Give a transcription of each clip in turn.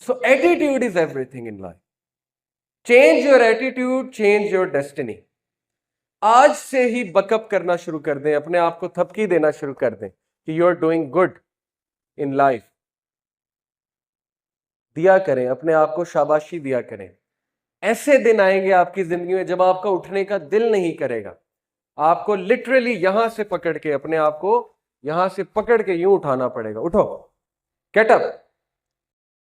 So attitude is everything in life. Change your attitude, change your destiny. आज से ही backup करना शुरू कर दें, अपने आप को थपकी देना शुरू कर दें कि you are doing good in life. दिया करें, अपने आप को शाबाशी दिया करें। ऐसे दिन आएंगे आपकी जिंदगी में जब आपका उठने का दिल नहीं करेगा। आपको लिटरली यहां से पकड़ के, अपने आप को यहां से पकड़ के यूं उठाना पड़ेगा। उठो, गेट अप,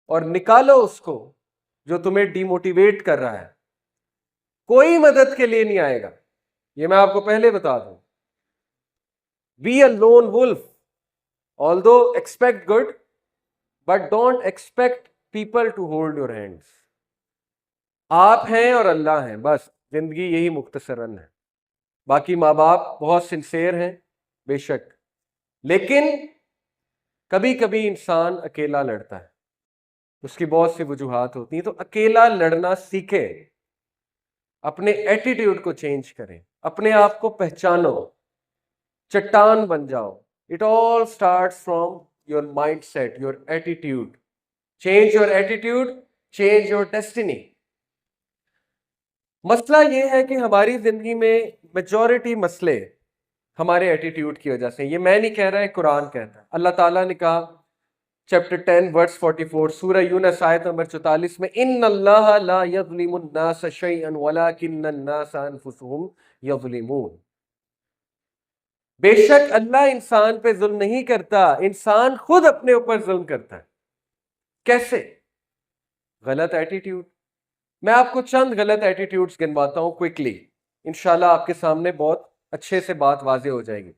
और निकालो उसको जो तुम्हें डिमोटिवेट कर रहा है। कोई मदद के लिए नहीं आएगा, ये मैं आपको पहले बता दूं। Be a lone wolf, although expect good, but don't expect people to hold your hands. आप हैं और अल्लाह हैं, बस जिंदगी यही मुख्तसरन है। बाकी माँ बाप बहुत सिंसेयर हैं बेशक, लेकिन कभी कभी इंसान अकेला लड़ता है, उसकी बहुत सी वजूहात होती हैं। तो अकेला लड़ना सीखे, अपने एटीट्यूड को चेंज करें, अपने आप को पहचानो, चट्टान बन जाओ। It all starts from your mind set, your attitude. Change your attitude, change your destiny. मसला यह है कि हमारी जिंदगी में मेजॉरिटी मसले हमारे एटीट्यूड की वजह से। ये मैं नहीं कह रहा है, कुरान कहता है। अल्लाह ताला ने कहा चैप्टर 10 वर्स 44 सूरह यूनस आयत नंबर 44 में, इन्नल्लाह ला यज़लिमुन नास शैअन वलाकिन्नन नास अनफुसहुम यज़लिमून। बेशक अल्लाह इंसान पे जुल्म नहीं करता, इंसान खुद अपने ऊपर जुल्म करता है। कैसे? गलत एटीट्यूड। मैं आपको चंद गलत एटीट्यूड्स गिनवाता हूं क्विकली, इंशाल्लाह आपके सामने बहुत अच्छे से बात वाज़ेह हो जाएगी।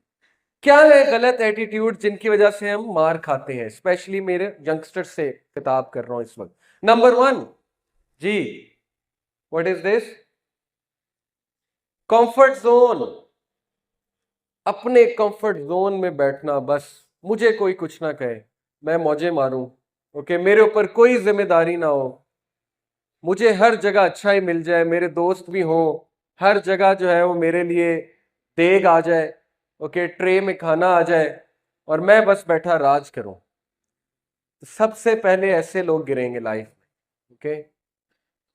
क्या है गलत एटीट्यूड जिनकी वजह से हम मार खाते हैं? स्पेशली मेरे यंगस्टर्स से खिताब कर रहा हूं इस वक्त। नंबर 1 जी, what is this? Comfort zone. अपने कंफर्ट जोन में बैठना, बस मुझे कोई कुछ ना कहे, मैं मौजे मारूं, ओके, मेरे ऊपर कोई जिम्मेदारी ना हो, मुझे हर जगह अच्छा ही मिल जाए, मेरे दोस्त भी हों, हर जगह जो है वो मेरे लिए देग आ जाए, ओके, ट्रे में खाना आ जाए और मैं बस बैठा राज करूं। तो सबसे पहले ऐसे लोग गिरेंगे लाइफ में, ओके,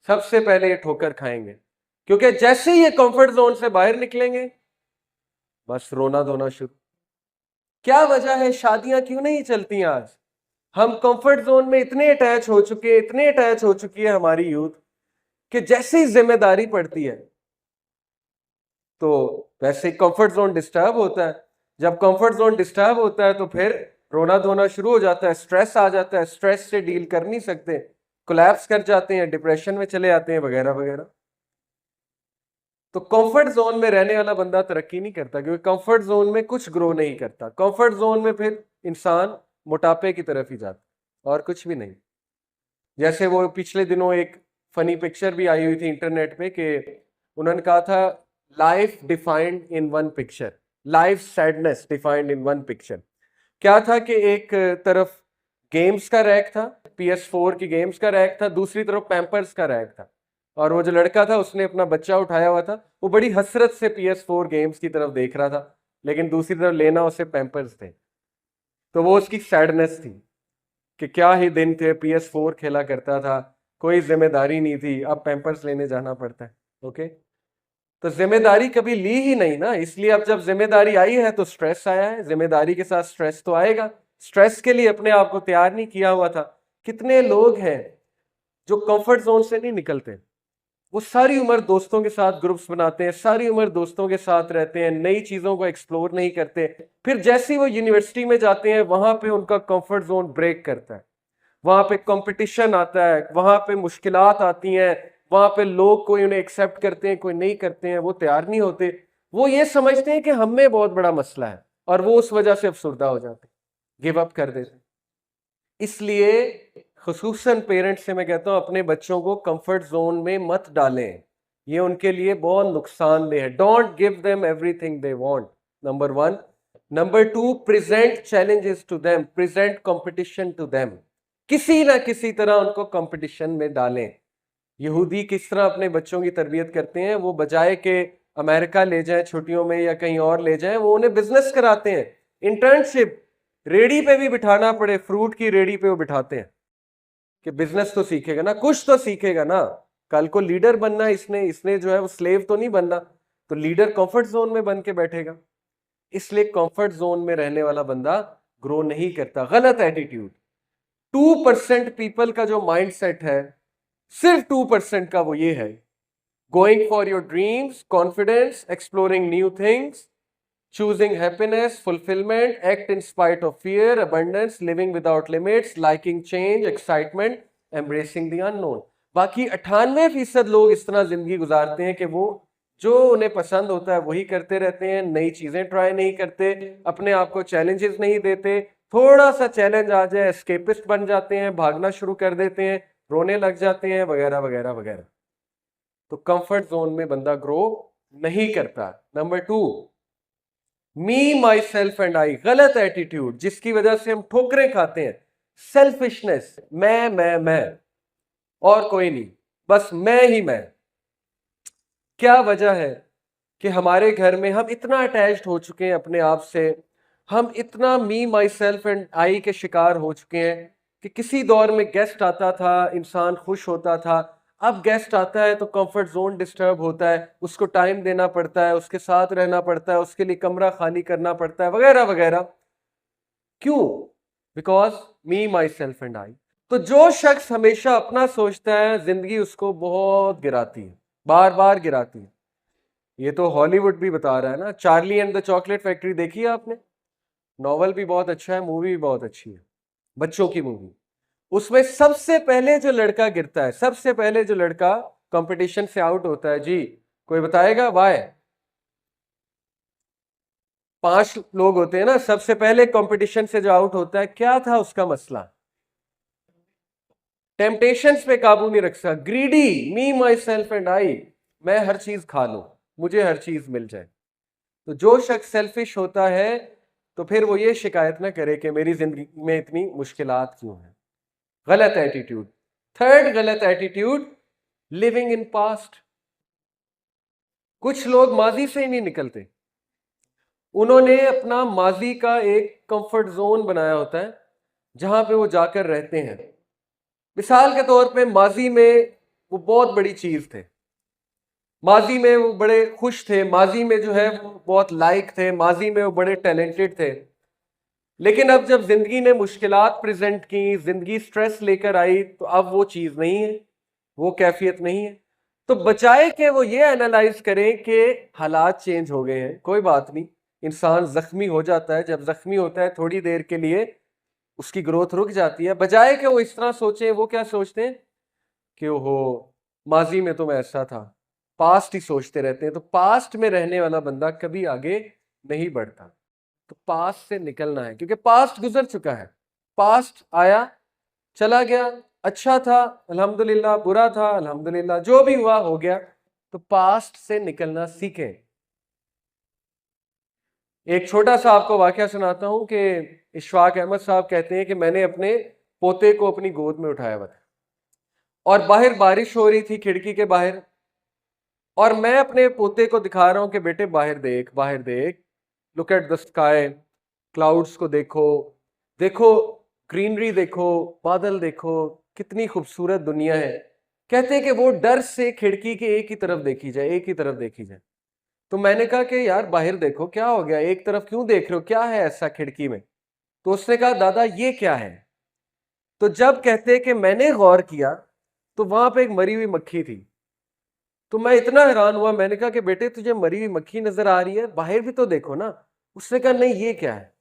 सबसे पहले ये ठोकर खाएंगे, क्योंकि जैसे ही ये कंफर्ट जोन से बाहर निकलेंगे बस रोना धोना शुरू। क्या वजह है? शादियां क्यों नहीं चलती आज? हम कंफर्ट जोन में इतने अटैच हो चुके हैं, इतने अटैच हो चुकी है हमारी यूथ, कि जैसे ही जिम्मेदारी पड़ती है तो वैसे कंफर्ट जोन डिस्टर्ब होता है। जब कंफर्ट जोन डिस्टर्ब होता है तो फिर रोना धोना शुरू हो जाता है, स्ट्रेस आ जाता है, स्ट्रेस से डील कर नहीं सकते, कोलैप्स कर जाते हैं, डिप्रेशन में चले आते हैं वगैरह वगैरह। तो कंफर्ट जोन में रहने वाला बंदा तरक्की नहीं करता, क्योंकि कंफर्ट जोन में कुछ ग्रो नहीं करता। कंफर्ट जोन में फिर इंसान मोटापे की तरफ ही जाता और कुछ भी नहीं। जैसे वो पिछले दिनों एक फनी पिक्चर भी आई हुई थी इंटरनेट पे कि उन्होंने कहा था life defined in one picture, life sadness defined in one picture. क्या था कि एक तरफ गेम्स का रैक था, PS4 की गेम्स का रैक था, दूसरी तरफ पैम्पर्स का रैक था, और वो जो लड़का था उसने अपना बच्चा उठाया हुआ था, वो बड़ी हसरत से PS4 गेम्स की तरफ देख रहा था, लेकिन दूसरी तरफ लेना उसे पैम्पर्स थे। तो वो उसकी सैडनेस थी कि क्या ही दिन थे, PS4 खेला करता था, कोई जिम्मेदारी नहीं थी, अब पैम्पर्स लेने जाना पड़ता है, ओके। तो जिम्मेदारी कभी ली ही नहीं ना, इसलिए अब जब जिम्मेदारी आई है तो स्ट्रेस आया है, जिम्मेदारी के साथ स्ट्रेस तो आएगा। स्ट्रेस के लिए अपने आप को तैयार नहीं किया हुआ था। कितने लोग हैं जो कंफर्ट जोन से नहीं निकलते, वो सारी उम्र दोस्तों के साथ ग्रुप्स बनाते हैं, सारी उम्र दोस्तों के साथ रहते हैं, नई चीजों को एक्सप्लोर नहीं करते, फिर जैसे ही वो यूनिवर्सिटी में जाते हैं वहां पे उनका कंफर्ट जोन ब्रेक करता है, वहां पे कंपटीशन आता है, वहां पे मुश्किलात आती हैं, वहां पे लोग कोई उन्हें एक्सेप्ट करते हैं, कोई नहीं करते हैं, वो तैयार नहीं होते, वो ये समझते हैं कि हम में बहुत बड़ा मसला है और वो उस वजह से अफसुर्दा हो जाते, गिव अप कर देते। इसलिए खुसूसन पेरेंट्स से मैं कहता हूं अपने बच्चों को कंफर्ट जोन में मत डालें, ये उनके लिए बहुत नुकसानदेह है। Don't give them everything they want, number 1। Number 2, present challenges to them, present competition to them, किसी ना किसी तरह उनको कंपटीशन में डालें। यहूदी किस तरह अपने बच्चों की तरबियत करते हैं, वो बजाय के अमेरिका ले जाएं छुट्टियों में या कहीं और ले जाएं, वो उन्हें बिजनेस कराते हैं, इंटर्नशिप, रेडी पे भी बिठाना पड़े, फ्रूट की रेडी पे वो बिठाते हैं। कि बिजनेस तो सीखेगा ना, कुछ तो सीखेगा ना, कल को लीडर बनना इसने इसने जो है वो स्लेव तो नहीं बनना, तो लीडर कंफर्ट जोन में बन के बैठेगा। इसलिए कंफर्ट जोन में रहने वाला बंदा ग्रो नहीं करता। गलत एटीट्यूड। 2% पीपल का जो माइंड सेट है, सिर्फ 2% का वो ये है, going for your dreams, confidence, exploring new things, choosing happiness, fulfillment, act in spite of fear, abundance, living without limits, liking change, excitement, embracing the unknown। बाकी 98% लोग इस तरह जिंदगी गुजारते हैं कि वो जो उन्हें पसंद होता है वही करते रहते हैं, नई चीजें ट्राई नहीं करते, अपने आप को चैलेंजेस नहीं देते, थोड़ा सा चैलेंज आ जाए एस्केपिस्ट बन जाते हैं, भागना शुरू कर देते हैं, रोने लग जाते हैं, वगैरह वगैरह वगैरह। तो कंफर्ट जोन में बंदा ग्रो नहीं करता। Number 2, me my self and I. गलत एटीट्यूड जिसकी वजह से हम ठोकरें खाते हैं। सेल्फिशनेस, मैं और कोई नहीं, बस मैं ही मैं। क्या वजह है कि हमारे घर में हम इतना अटैच्ड हो चुके हैं अपने आप से, हम इतना मी माई सेल्फ एंड आई के शिकार हो चुके हैं कि किसी दौर में गेस्ट आता था, इंसान खुश होता था, अब गेस्ट आता है तो कंफर्ट जोन डिस्टर्ब होता है, उसको टाइम देना पड़ता है, उसके साथ रहना पड़ता है, उसके लिए कमरा खाली करना पड़ता है, वगैरह वगैरह। क्यों? Because me my self and I. तो जो शख्स हमेशा अपना सोचता है, जिंदगी उसको बहुत गिराती है, बार बार गिराती है। ये तो हॉलीवुड भी बता रहा है ना। Charlie and the chocolate factory देखी है आपने? नॉवल भी बहुत अच्छा है, मूवी भी बहुत अच्छी है, बच्चों की मूवी। उसमें सबसे पहले जो लड़का गिरता है, सबसे पहले जो लड़का कंपटीशन से आउट होता है, जी कोई बताएगा वाई? 5 लोग होते हैं ना, सबसे पहले कंपटीशन से जो आउट होता है, क्या था उसका मसला? टेम्पटेशंस पे काबू नहीं रख सकता, greedy, me my self and I. मैं हर चीज खा लूं, मुझे हर चीज मिल जाए। तो जो शख्स सेल्फिश होता है तो फिर वो ये शिकायत ना करे कि मेरी जिंदगी में इतनी मुश्किलात क्यों है। गलत एटीट्यूड। थर्ड गलत एटीट्यूड, लिविंग इन पास्ट। कुछ लोग माजी से ही नहीं निकलते। उन्होंने अपना माजी का एक कंफर्ट जोन बनाया होता है जहां पे वो जाकर रहते हैं। मिसाल के तौर पे माजी में वो बहुत बड़ी चीज थे, माजी में वो बड़े खुश थे, माजी में जो है वो बहुत लाइक थे, माजी में वो बड़े टैलेंटेड थे। लेकिन अब जब जिंदगी ने मुश्किलात प्रेजेंट की, जिंदगी स्ट्रेस लेकर आई, तो अब वो चीज नहीं है, वो कैफियत नहीं है। तो बचाए कि वो ये एनालाइज करें कि हालात चेंज हो गए हैं, कोई बात नहीं, इंसान जख्मी हो जाता है, जब जख्मी होता है थोड़ी देर के लिए उसकी ग्रोथ रुक जाती है। बजाय कि वो इस तरह सोचें, वो क्या सोचते हैं कि ओहो माजी में तो मैं ऐसा था, पास्ट ही सोचते रहते हैं। तो पास्ट में रहने वाला बंदा कभी आगे नहीं बढ़ता। तो पास्ट से निकलना है, क्योंकि पास्ट गुजर चुका है, पास्ट आया चला गया, अच्छा था अल्हम्दुलिल्लाह, बुरा था अल्हम्दुलिल्लाह, जो भी हुआ हो गया। तो पास्ट से निकलना सीखें। एक छोटा सा आपको वाकया सुनाता हूं कि इशफाक अहमद साहब कहते हैं कि मैंने अपने पोते को अपनी गोद में उठाया हुआ था और बाहर बारिश हो रही थी खिड़की के बाहर, और मैं अपने पोते को दिखा रहा हूं कि बेटे बाहर देख, बाहर देख, look at the sky, clouds को देखो, देखो ग्रीनरी, देखो बादल, देखो कितनी खूबसूरत दुनिया है। कहते हैं कि वो डर से खिड़की के एक ही तरफ देखी जाए, एक ही तरफ देखी जाए। तो मैंने कहा कि यार बाहर देखो, क्या हो गया, एक तरफ क्यों देख रहे हो, क्या है ऐसा खिड़की में? तो उसने कहा दादा ये क्या है? तो जब कहते हैं कि मैंने गौर किया तो वहां पे एक मरी हुई मक्खी थी। तो मैं इतना हैरान हुआ, मैंने कहा कि बेटे तुझे मरी हुई मक्खी नजर आ रही है, बाहर भी तो देखो ना। उसने कहा नहीं ये क्या है?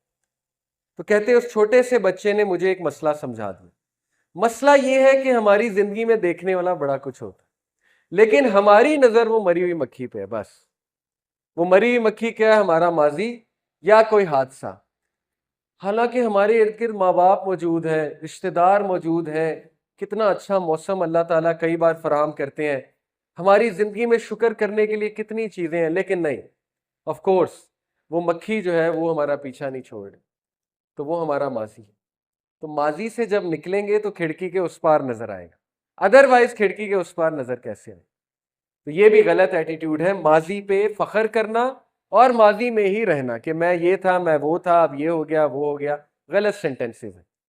तो कहते उस छोटे से बच्चे ने मुझे एक मसला समझा दिया। मसला ये है कि हमारी जिंदगी में देखने वाला बड़ा कुछ होता है, लेकिन हमारी नजर वो मरी हुई मक्खी पे है बस। वो मरी हुई मक्खी क्या है? हमारा माजी या कोई हादसा। हालांकि हमारे इर्द गिर्द माँ बाप मौजूद हैं, रिश्तेदार मौजूद हैं, कितना अच्छा मौसम अल्लाह ताला कई बार फराहम करते हैं, हमारी जिंदगी में शुक्र करने के लिए कितनी चीजें हैं। लेकिन नहीं, ऑफ कोर्स वो मक्खी जो है वो हमारा पीछा नहीं छोड़ रही, तो वो हमारा माजी है। तो माजी से जब निकलेंगे तो खिड़की के उस पार नजर आएगा, अदरवाइज खिड़की के उस पार नजर कैसे आए? तो ये भी गलत एटीट्यूड है, माजी पे फख्र करना और माजी में ही रहना कि मैं ये था, मैं वो था, अब ये हो गया, वो हो गया। गलत सेंटेंसेस है।